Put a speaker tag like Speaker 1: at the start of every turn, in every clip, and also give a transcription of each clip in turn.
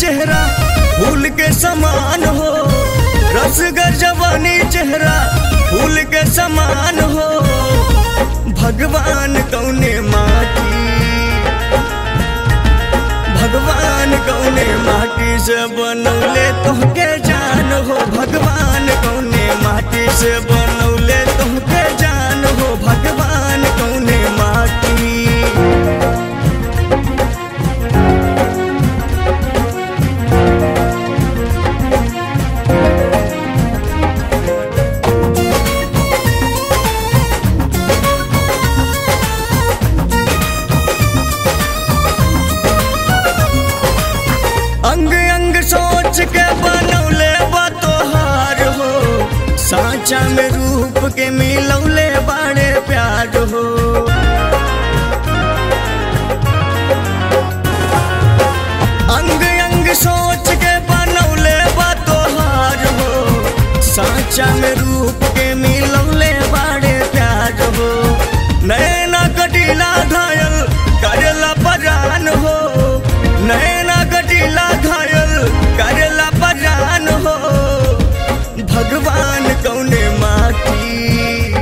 Speaker 1: चेहरा फूल के समान हो, रसगर जवानी चेहरा फूल के समान हो। भगवान कौने माटी, भगवान कौने माटी से बनौले तोहके जान हो। भगवान कौने माटी से बनौले तोहके जान हो। भगवान कौने माटी। अंग अंग सोच के बनौले बा तोहार हो, सांचा में रूप के मिलौले बाड़े प्यार हो। अंग अंग सोच के बनौले बा तोहार हो, सांचा में रूप के मिलौले बाड़े प्यार हो। नैना कटीला घायल करेला परान हो, नैना कटीला घायल करेला परान हो। भगवान कौने माटी,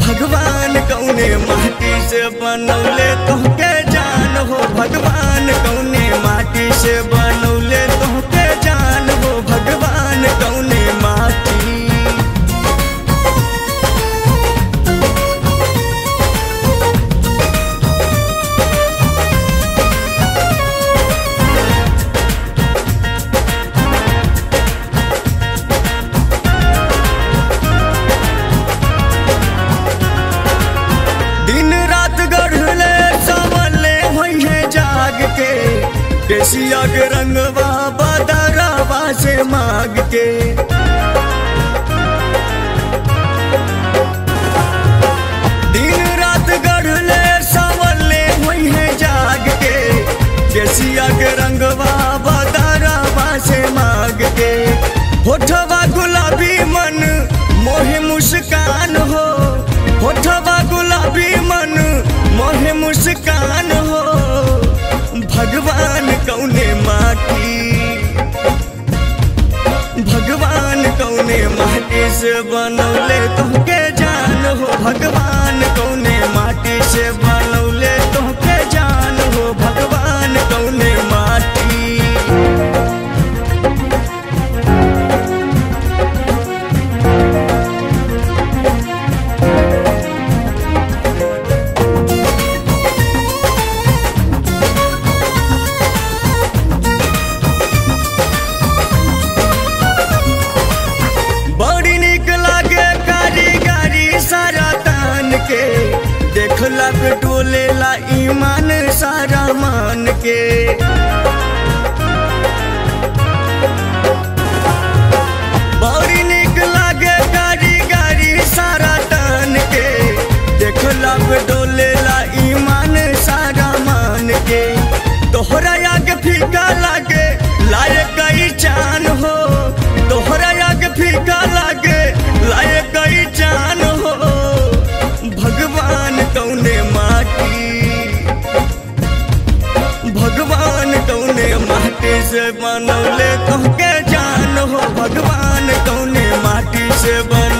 Speaker 1: भगवान कौने माटी से बनौले तोहके जान हो। भगवान कौने माटी से बनौले तोहके जान हो। भगवान कौने माटी। केसिया के रंगवा बदरवा से मांग के, दिन रात गढ़ले सावले हुई है जाग के। केसिया के रंगवा बदरवा से मांग के, होठवा गुलाबी मन मोहे मुस्कान हो। होठवा गुलाबी मन मोहे मुस्कान हो। भगवान कौने माटी, भगवान कौने माटी से बनौले तोहके जान हो। भगवान कौने माटी से बनौले तोहके जान हो। भगवान कौने माटी। देखला पे डोलेला ईमान सारा मान के। बड़ी निक लागे गाड़ी गाड़ी सारा तान के। देखला पे डोलेला ईमान सारा मान के। तोहरा आगे फीका लागे लाए कई चान हो। तोहरा आगे फीका लागे लाए कई चान हो। भगवान कौने माटी, भगवान कौने माटी से बनौले तोहके जान हो। भगवान कौने माटी से बन